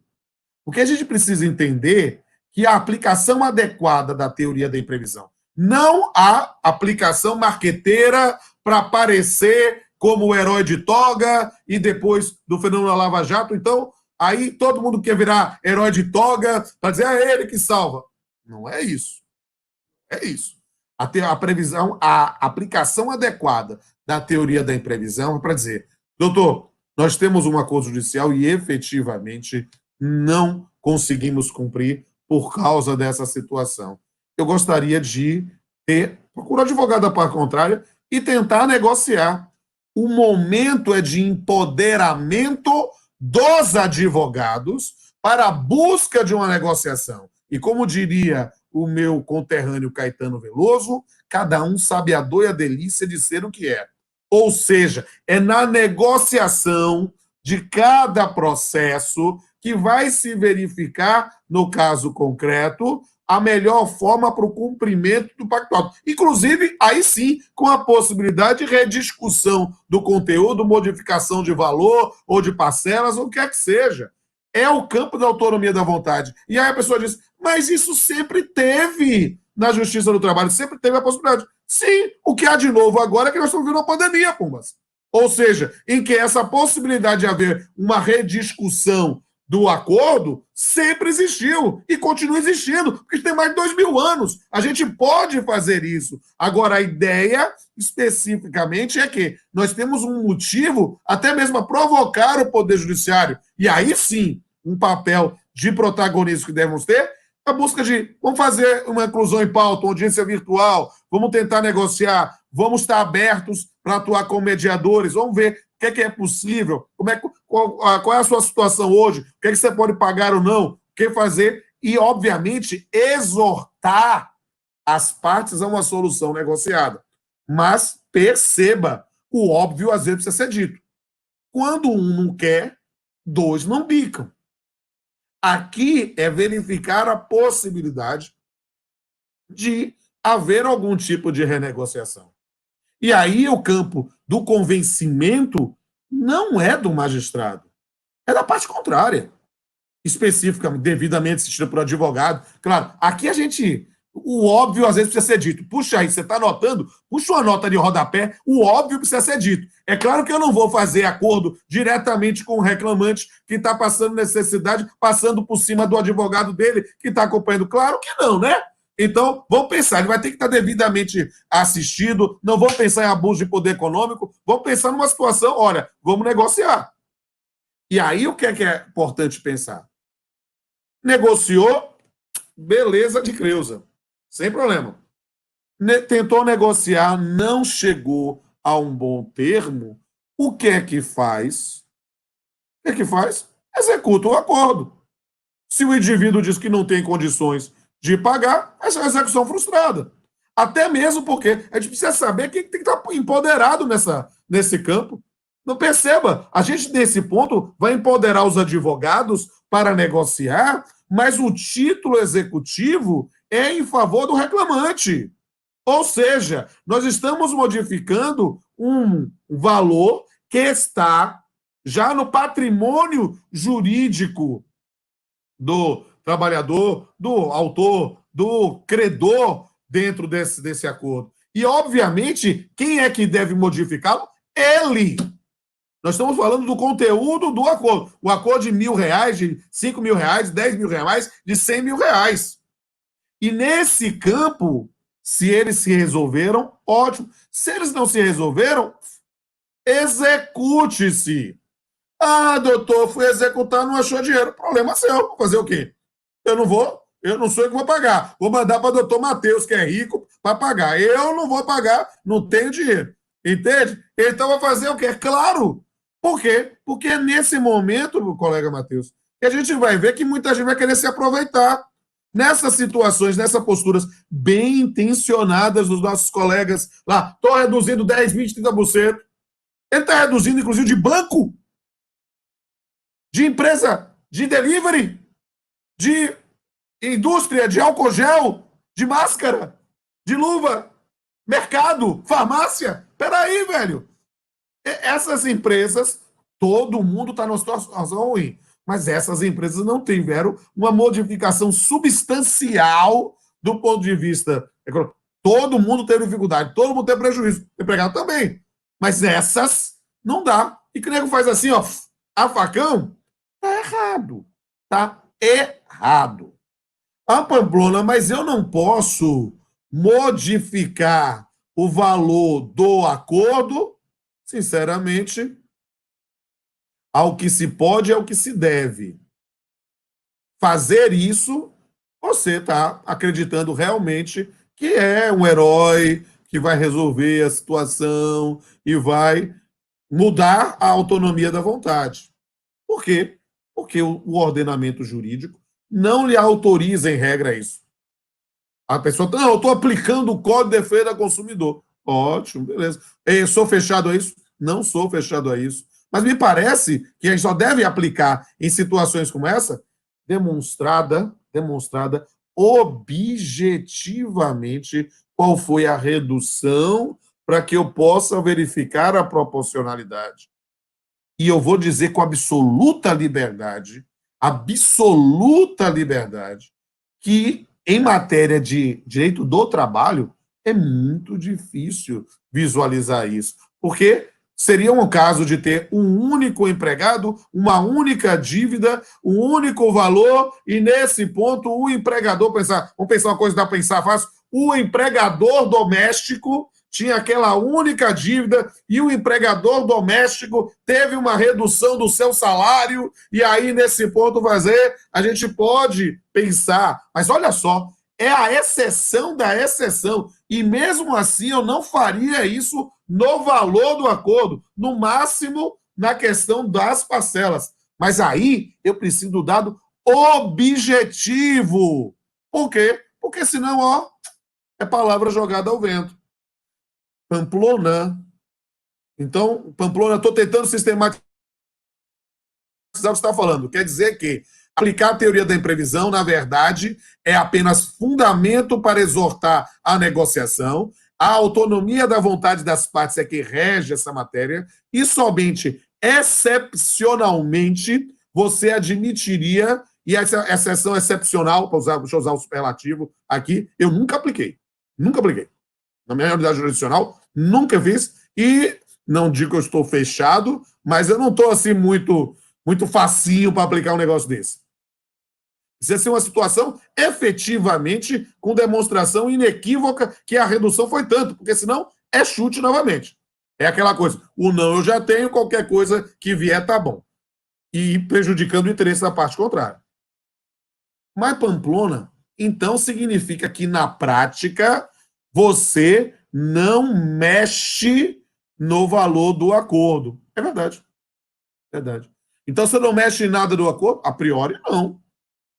Porque a gente precisa entender que a aplicação adequada da teoria da imprevisão, não a aplicação marqueteira para aparecer como o herói de toga e depois do fenômeno da Lava Jato. Então, aí todo mundo quer virar herói de toga para dizer, é ele que salva. Não é isso. É isso. A previsão, a aplicação adequada da teoria da imprevisão é para dizer, doutor, nós temos um acordo judicial e efetivamente não conseguimos cumprir por causa dessa situação. Eu gostaria de procurar advogado da parte contrária e tentar negociar. O momento é de empoderamento dos advogados para a busca de uma negociação. E como diria o meu conterrâneo Caetano Veloso, cada um sabe a dor e a delícia de ser o que é. Ou seja, é na negociação de cada processo que vai se verificar, no caso concreto, a melhor forma para o cumprimento do pactuado. Inclusive, aí sim, com a possibilidade de rediscussão do conteúdo, modificação de valor ou de parcelas, ou o que é que seja. É o campo da autonomia da vontade. E aí a pessoa diz, mas isso sempre teve na Justiça do Trabalho, sempre teve a possibilidade. Sim, o que há de novo agora é que nós estamos vivendo uma pandemia, Pumbas. Ou seja, em que essa possibilidade de haver uma rediscussão do acordo sempre existiu e continua existindo, porque tem mais de 2000 anos. A gente pode fazer isso. Agora, a ideia, especificamente, é que nós temos um motivo até mesmo a provocar o Poder Judiciário. E aí sim, um papel de protagonismo que devemos ter, a busca de, vamos fazer uma inclusão em pauta, uma audiência virtual, vamos tentar negociar, vamos estar abertos para atuar como mediadores, vamos ver o que é possível, qual é a sua situação hoje, o que você pode pagar ou não, o que fazer, e, obviamente, exortar as partes a uma solução negociada. Mas perceba, o óbvio às vezes precisa ser dito. Quando um não quer, dois não bicam. Aqui é verificar a possibilidade de haver algum tipo de renegociação. E aí o campo do convencimento não é do magistrado, é da parte contrária, especificamente, devidamente assistido por advogado. Claro, aqui a gente... O óbvio, às vezes, precisa ser dito. Puxa aí, você está anotando? Puxa uma nota de rodapé. O óbvio precisa ser dito. É claro que eu não vou fazer acordo diretamente com o reclamante que está passando necessidade, passando por cima do advogado dele que está acompanhando. Claro que não, né? Então, vamos pensar. Ele vai ter que estar devidamente assistido. Não vamos pensar em abuso de poder econômico. Vamos pensar numa situação, olha, vamos negociar. E aí, o que é importante pensar? Negociou, beleza de Creuza. Sem problema. Tentou negociar, não chegou a um bom termo. O que é que faz? O que é que faz? Executa o acordo. Se o indivíduo diz que não tem condições de pagar, essa é uma execução frustrada. Até mesmo porque a gente precisa saber quem tem que estar empoderado nesse campo. Não perceba, a gente nesse ponto vai empoderar os advogados para negociar, mas o título executivo é em favor do reclamante. Ou seja, nós estamos modificando um valor que está já no patrimônio jurídico do trabalhador, do autor, do credor dentro desse acordo. E, obviamente, quem é que deve modificá-lo? Ele. Nós estamos falando do conteúdo do acordo. O acordo de R$1.000, de R$5.000, de R$10.000, de R$100.000. E nesse campo, se eles se resolveram, ótimo. Se eles não se resolveram, execute-se. Ah, doutor, fui executar, não achou dinheiro. Problema seu. Vou fazer o quê? Eu não sou eu que vou pagar. Vou mandar para o doutor Matheus, que é rico, para pagar. Eu não vou pagar, não tenho dinheiro. Entende? Então, vou fazer o quê? Claro. Por quê? Porque é nesse momento, meu colega Matheus, que a gente vai ver que muita gente vai querer se aproveitar. Nessas situações, nessas posturas bem intencionadas dos nossos colegas lá, estou reduzindo 10, 20, 30%. Ele está reduzindo, inclusive, de banco, de empresa, de delivery, de indústria, de álcool gel, de máscara, de luva, mercado, farmácia. Peraí, velho. Essas empresas, todo mundo está numa situação ruim. Mas essas empresas não tiveram uma modificação substancial do ponto de vista econômico. Todo mundo teve dificuldade, todo mundo teve prejuízo. O empregado também. Mas essas não dá. E que o nego faz assim, ó, a facão, tá errado. Tá errado. A Pamplona, mas eu não posso modificar o valor do acordo, sinceramente, ao que se pode, ao que se deve. Fazer isso, você está acreditando realmente que é um herói, que vai resolver a situação e vai mudar a autonomia da vontade. Por quê? Porque o ordenamento jurídico não lhe autoriza, em regra, isso. A pessoa, não, eu estou aplicando o Código de Defesa do Consumidor. Ótimo, beleza. Eu sou fechado a isso? Não sou fechado a isso. Mas me parece que a gente só deve aplicar em situações como essa, demonstrada objetivamente qual foi a redução para que eu possa verificar a proporcionalidade. E eu vou dizer com absoluta liberdade, que em matéria de direito do trabalho é muito difícil visualizar isso, porque seria um caso de ter um único empregado, uma única dívida, um único valor, e nesse ponto o empregador vamos pensar uma coisa que dá para pensar fácil, o empregador doméstico tinha aquela única dívida e o empregador doméstico teve uma redução do seu salário, e aí nesse ponto a gente pode pensar, mas olha só, é a exceção da exceção, e mesmo assim eu não faria isso no valor do acordo, no máximo na questão das parcelas. Mas aí eu preciso do dado objetivo. Por quê? Porque senão, ó, é palavra jogada ao vento. Pamplona. Então, Pamplona, estou tentando sistematizar o que você está falando. Quer dizer que Aplicar a teoria da imprevisão, na verdade, é apenas fundamento para exortar a negociação. A autonomia da vontade das partes é que rege essa matéria e somente excepcionalmente você admitiria, e essa exceção excepcional, deixa eu usar o superlativo aqui, eu nunca apliquei. Nunca apliquei. Na minha unidade jurisdicional, nunca fiz, e não digo que eu estou fechado, mas eu não estou assim muito facinho para aplicar um negócio desse. Precisa ser uma situação efetivamente com demonstração inequívoca que a redução foi tanto, porque senão é chute novamente. É aquela coisa, o não eu já tenho, qualquer coisa que vier tá bom. E prejudicando o interesse da parte contrária. Mas Pamplona, então, significa que na prática você não mexe no valor do acordo. É verdade. Verdade. Então, você não mexe em nada do acordo? A priori, não.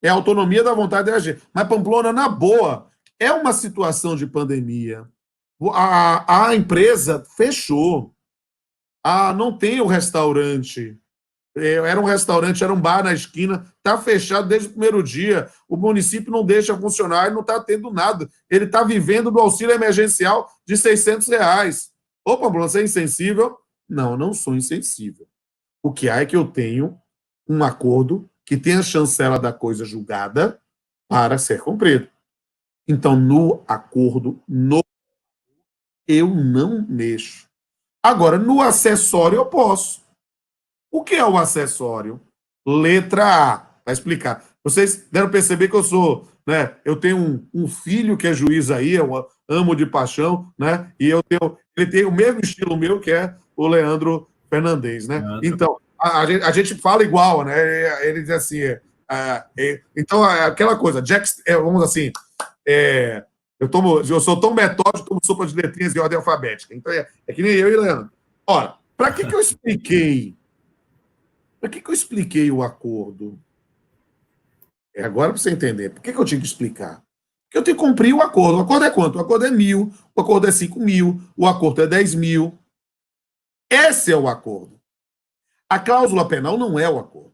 É a autonomia da vontade de agir. Mas, Pamplona, na boa, é uma situação de pandemia. A empresa fechou. Não tem o restaurante. Era um restaurante, era um bar na esquina, está fechado desde o primeiro dia. O município não deixa funcionar, ele não está tendo nada. Ele está vivendo do auxílio emergencial de R$600. Ô, Pamplona, você é insensível? Não, eu não sou insensível. O que há é que eu tenho um acordo que tem a chancela da coisa julgada para ser cumprido. Então, no acordo, eu não mexo. Agora, no acessório, eu posso. O que é o acessório? Letra A. Vai explicar. Vocês deram perceber que eu sou, né? Eu tenho um filho que é juiz aí, eu amo de paixão, né? E ele tem o mesmo estilo meu, que é o Leandro Fernandes, né? Então, a gente fala igual, né? Ele diz assim, então, aquela coisa, vamos assim, eu sou tão metódico como sopa de letrinhas de ordem alfabética. Então, é que nem eu e Leandro. Ora, para que eu expliquei? Para que eu expliquei o acordo? Agora para você entender. Por que eu tinha que explicar? Porque eu tenho que cumprir o acordo. O acordo é quanto? O acordo é 1.000, o acordo é 5.000, o acordo é 10.000. Esse é o acordo. A cláusula penal não é o acordo.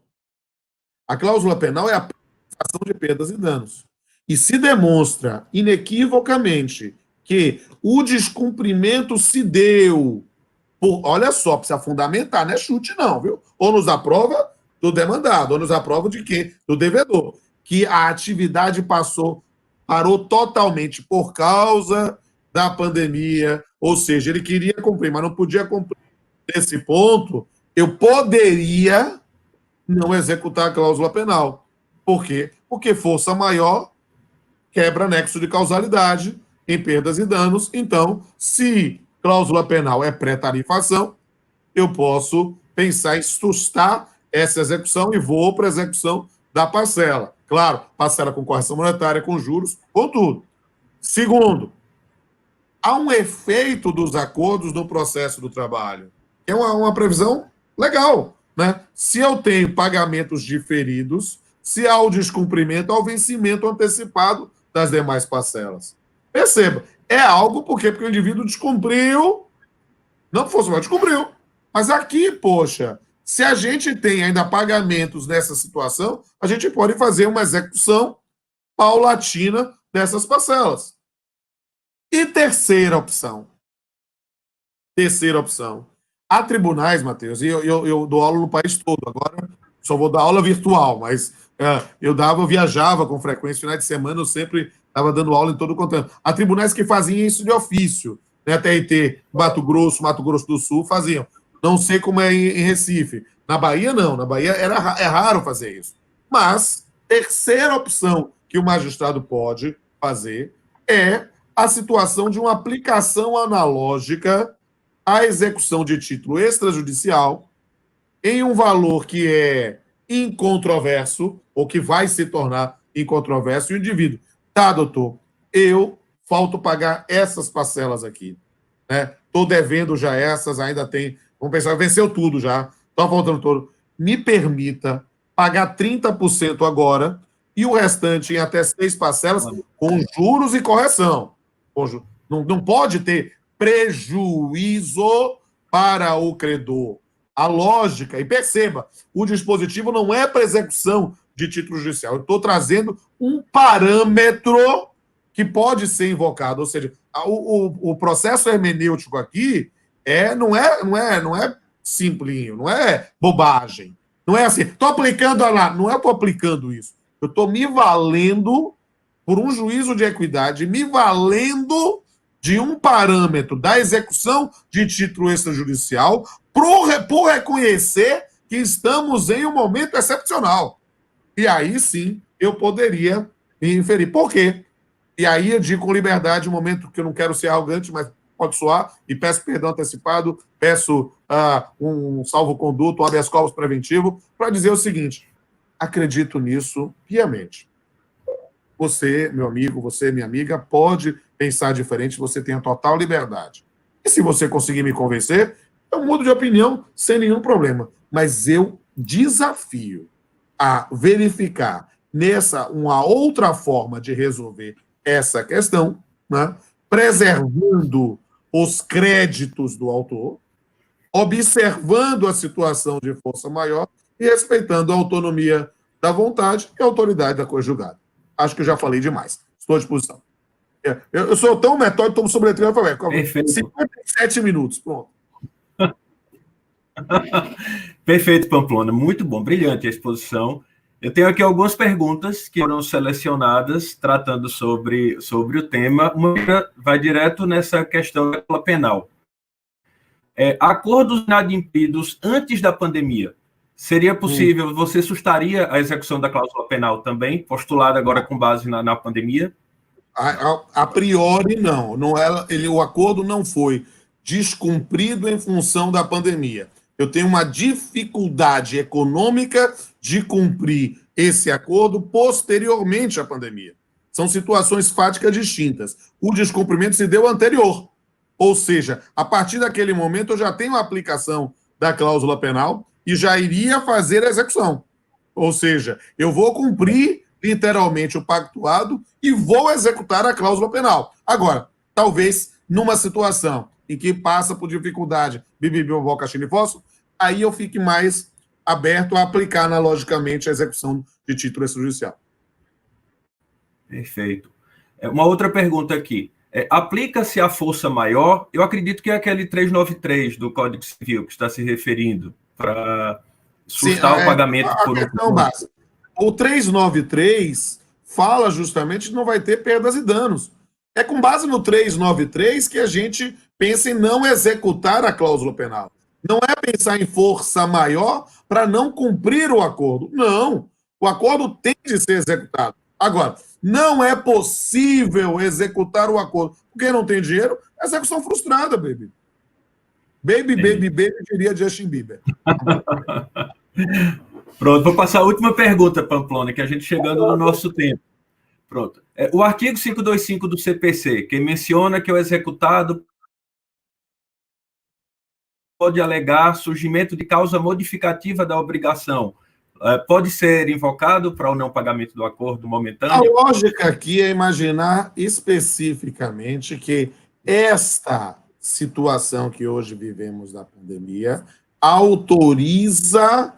A cláusula penal é a participação de perdas e danos. E se demonstra inequivocamente que o descumprimento se deu olha só, precisa fundamentar, não é chute não, viu? Ônus à prova do demandado, ônus à prova de quê? Do devedor. Que a atividade parou totalmente por causa da pandemia, ou seja, ele queria cumprir, mas não podia cumprir. Nesse ponto, eu poderia não executar a cláusula penal. Por quê? Porque força maior quebra nexo de causalidade em perdas e danos. Então, se cláusula penal é pré-tarifação, eu posso pensar em sustar essa execução e vou para a execução da parcela. Claro, parcela com correção monetária, com juros, com tudo. Segundo, há um efeito dos acordos no processo do trabalho. É uma previsão legal, né? Se eu tenho pagamentos diferidos, se há o descumprimento, há o vencimento antecipado das demais parcelas. Perceba, é algo porque o indivíduo descumpriu, não fosse mal, descumpriu. Mas aqui, poxa, se a gente tem ainda pagamentos nessa situação, a gente pode fazer uma execução paulatina dessas parcelas. E terceira opção. Há tribunais, Matheus, e eu dou aula no país todo, agora só vou dar aula virtual, mas eu viajava com frequência, finais de semana eu sempre estava dando aula em todo o continente. Há tribunais que faziam isso de ofício, né? TRT, Mato Grosso do Sul faziam. Não sei como é em Recife. Na Bahia, não. Na Bahia é raro fazer isso. Mas, terceira opção que o magistrado pode fazer é a situação de uma aplicação analógica à execução de título extrajudicial em um valor que é incontroverso, ou que vai se tornar incontroverso, e o indivíduo, tá, doutor, eu falto pagar essas parcelas aqui, né? Estou devendo já essas, ainda tem, vamos pensar, venceu tudo já, está faltando todo. Me permita pagar 30% agora e o restante em até 6 parcelas com juros e correção. Não pode ter prejuízo para o credor. A lógica, e perceba, o dispositivo não é para execução de título judicial. Eu estou trazendo um parâmetro que pode ser invocado, ou seja, o processo hermenêutico aqui não é simplinho, não é bobagem. Não é assim, estou aplicando lá, não é estou aplicando isso. Eu estou me valendo por um juízo de equidade, me valendo de um parâmetro da execução de título extrajudicial por reconhecer que estamos em um momento excepcional. E aí sim eu poderia me inferir. Por quê? E aí eu digo com liberdade, um momento que eu não quero ser arrogante, mas pode soar, e peço perdão antecipado, peço um salvo-conduto, um habeas corpus preventivo, para dizer o seguinte: acredito nisso piamente. Você, meu amigo, você, minha amiga, pode pensar diferente, você tem a total liberdade. E se você conseguir me convencer, eu mudo de opinião sem nenhum problema. Mas eu desafio a verificar uma outra forma de resolver essa questão, né? Preservando os créditos do autor, observando a situação de força maior e respeitando a autonomia da vontade e a autoridade da coisa julgada. Acho que eu já falei demais. Estou à disposição. Eu sou tão metódico, estou sobretreinando. Perfeito. 57 minutos, pronto. Perfeito, Pamplona. Muito bom, brilhante a exposição. Eu tenho aqui algumas perguntas que foram selecionadas tratando sobre o tema. Uma vai direto nessa questão da cláusula penal. Acordos inadimplidos antes da pandemia. Seria possível, você sustaria a execução da cláusula penal também, postulada agora com base na pandemia? A priori, não. O acordo não foi descumprido em função da pandemia. Eu tenho uma dificuldade econômica de cumprir esse acordo posteriormente à pandemia. São situações fáticas distintas. O descumprimento se deu anterior. Ou seja, a partir daquele momento eu já tenho a aplicação da cláusula penal e já iria fazer a execução. Ou seja, eu vou cumprir literalmente o pactuado e vou executar a cláusula penal. Agora, talvez numa situação em que passa por dificuldade, bibibobó, caixinha e fósforo, aí eu fique mais aberto a aplicar analogicamente a execução de título extrajudicial. Perfeito. Uma outra pergunta aqui. Aplica-se a força maior? Eu acredito que é aquele 393 do Código Civil que está se referindo para sustar o pagamento por um... base. O 393 fala justamente que não vai ter perdas e danos. É com base no 393 que a gente pensa em não executar a cláusula penal. Não é pensar em força maior para não cumprir o acordo. Não. O acordo tem de ser executado. Agora, não é possível executar o acordo porque não tem dinheiro. Execução frustrada, baby. Baby, diria Justin Bieber. Pronto, vou passar a última pergunta, Pamplona, que a gente chegando no nosso tempo. Pronto. O artigo 525 do CPC, que menciona que o executado pode alegar surgimento de causa modificativa da obrigação, pode ser invocado para o não pagamento do acordo momentâneo? A lógica aqui é imaginar especificamente que esta situação que hoje vivemos da pandemia autoriza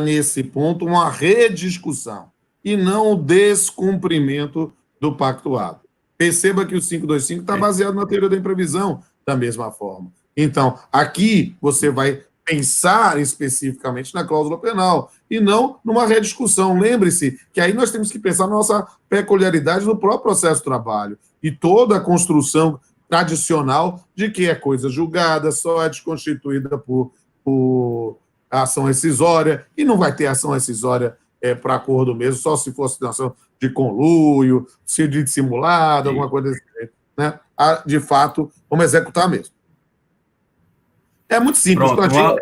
nesse ponto, uma rediscussão e não o descumprimento do pactuado. Perceba que o 525 está baseado na teoria da imprevisão da mesma forma. Então, aqui você vai pensar especificamente na cláusula penal e não numa rediscussão. Lembre-se que aí nós temos que pensar na nossa peculiaridade no próprio processo de trabalho e toda a construção tradicional de que é coisa julgada, só é desconstituída por ação rescisória, e não vai ter ação rescisória para acordo mesmo, só se for situação de conluio, se de dissimulado, alguma coisa desse jeito. Né? De fato, vamos executar mesmo. É muito simples. Pronto,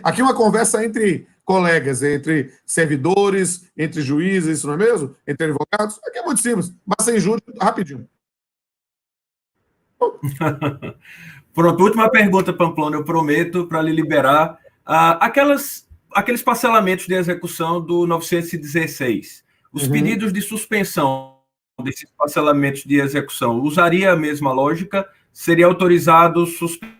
aqui uma conversa entre colegas, entre servidores, entre juízes, isso não é mesmo? Entre advogados. Aqui é muito simples. Mas sem juros, rapidinho. Pronto, última pergunta, Pamplona, eu prometo, para lhe liberar. Aqueles parcelamentos de execução do 916, os pedidos de suspensão desses parcelamentos de execução, usaria a mesma lógica? Seria autorizado suspender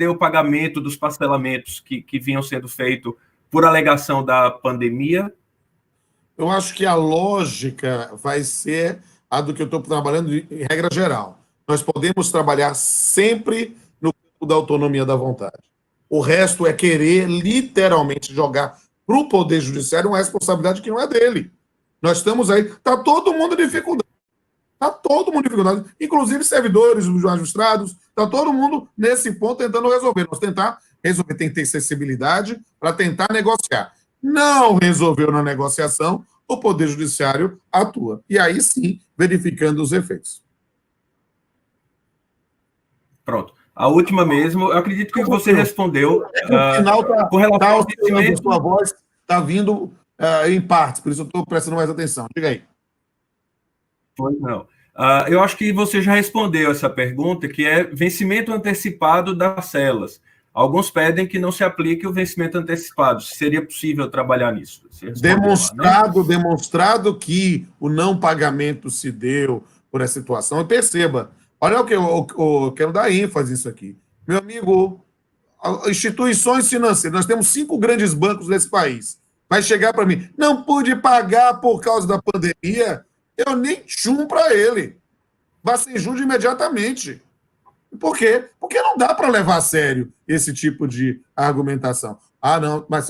o pagamento dos parcelamentos que vinham sendo feitos por alegação da pandemia? Eu acho que a lógica vai ser a do que eu estou trabalhando em regra geral. Nós podemos trabalhar sempre no campo da autonomia da vontade. O resto é querer literalmente jogar para o Poder Judiciário uma responsabilidade que não é dele. Nós estamos aí, está todo mundo em dificuldade. Está todo mundo em dificuldade, inclusive servidores, os magistrados, está todo mundo nesse ponto tentando resolver. Nós tentar resolver, tem que ter sensibilidade para tentar negociar. Não resolveu na negociação, o Poder Judiciário atua. E aí sim, verificando os efeitos. Pronto. A última mesmo, eu acredito que você respondeu. No final com relação ao a sua voz está vindo em partes, por isso eu estou prestando mais atenção. Diga aí. Pois não. Eu acho que você já respondeu essa pergunta, que é vencimento antecipado das celas. Alguns pedem que não se aplique o vencimento antecipado. Seria possível trabalhar nisso? Demonstrado que o não pagamento se deu por essa situação. E perceba, olha o que eu quero dar ênfase nisso aqui. Meu amigo, instituições financeiras, nós temos 5 grandes bancos nesse país. Vai chegar para mim, não pude pagar por causa da pandemia, eu nem tchum para ele. Vai ser juros imediatamente. Por quê? Porque não dá para levar a sério esse tipo de argumentação. Ah, não, mas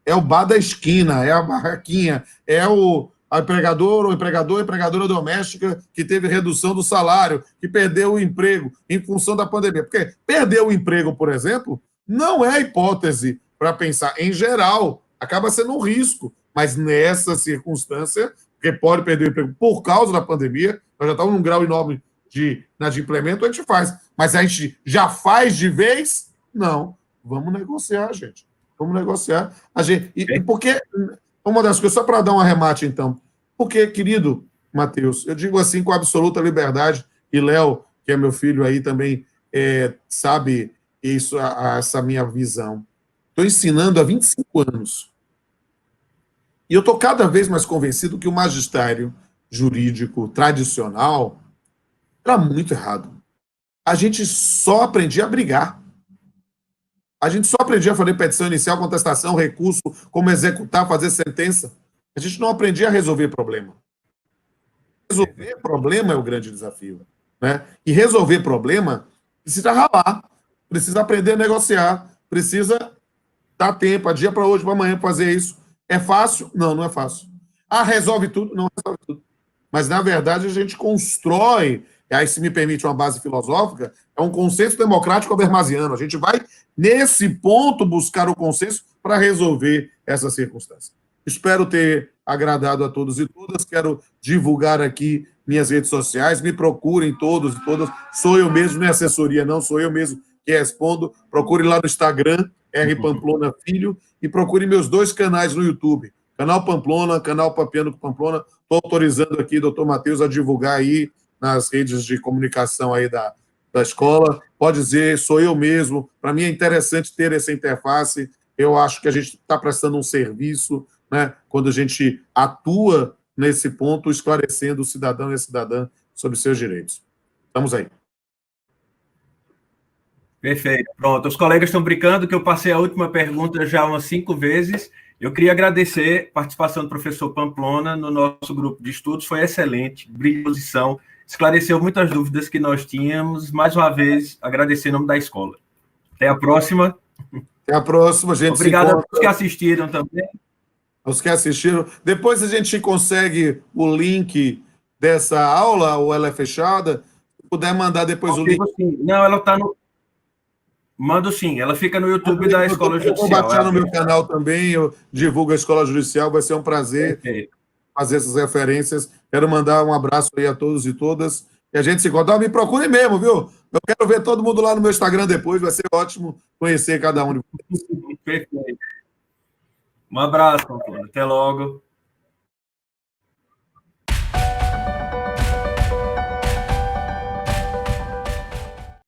é o bar da esquina, é a barraquinha, é o empregador ou empregadora doméstica que teve redução do salário, que perdeu o emprego em função da pandemia. Porque perder o emprego, por exemplo, não é hipótese para pensar. Em geral, acaba sendo um risco. Mas nessa circunstância, porque pode perder o emprego por causa da pandemia, nós já estamos num grau enorme de implemento, a gente faz. Mas a gente já faz de vez? Não. Vamos negociar, gente. Vamos negociar. E porque, uma das coisas, só para dar um arremate, então, porque, querido Matheus, eu digo assim com absoluta liberdade, e Léo, que é meu filho aí também, sabe isso, essa minha visão. Estou ensinando há 25 anos. E eu estou cada vez mais convencido que o magistério jurídico tradicional era muito errado. A gente só aprendia a brigar. A gente só aprendia a fazer petição inicial, contestação, recurso, como executar, fazer sentença. A gente não aprendia a resolver problema. Resolver problema é o grande desafio. Né? E resolver problema precisa ralar, precisa aprender a negociar, precisa dar tempo, a dia para hoje, para amanhã, fazer isso. É fácil? Não, não é fácil. Resolve tudo? Não resolve tudo. Mas, na verdade, a gente constrói, e aí, se me permite uma base filosófica, é um consenso democrático habermasiano. A gente vai, nesse ponto, buscar o consenso para resolver essa circunstância. Espero ter agradado a todos e todas. Quero divulgar aqui minhas redes sociais. Me procurem todos e todas. Sou eu mesmo, não é assessoria, não. Sou eu mesmo que respondo. Procure lá no Instagram, R. Pamplona Filho, e procure meus 2 canais no YouTube. Canal Pamplona, canal Papiano com Pamplona. Estou autorizando aqui, doutor Matheus, a divulgar aí nas redes de comunicação aí da escola. Pode dizer, sou eu mesmo. Para mim é interessante ter essa interface. Eu acho que a gente está prestando um serviço, né, quando a gente atua nesse ponto, esclarecendo o cidadão e a cidadã sobre seus direitos. Estamos aí. Perfeito. Pronto. Os colegas estão brincando que eu passei a última pergunta já umas 5 vezes. Eu queria agradecer a participação do professor Pamplona no nosso grupo de estudos. Foi excelente, brilhantização, esclareceu muitas dúvidas que nós tínhamos. Mais uma vez, agradecer em nome da escola. Até a próxima. Até a próxima, gente. Obrigado a todos que assistiram também. Os que assistiram. Depois a gente consegue o link dessa aula, ou ela é fechada? Se puder mandar depois o link. Sim. Não, ela está no... Mando sim, ela fica no YouTube da Escola Judicial. Eu vou baixar no meu canal também, eu divulgo a Escola Judicial, vai ser um prazer fazer essas referências. Quero mandar um abraço aí a todos e todas. E a gente se encontra. Me procure mesmo, viu? Eu quero ver todo mundo lá no meu Instagram depois, vai ser ótimo conhecer cada um de vocês. Perfeito. Um abraço, Pamplona. Até logo.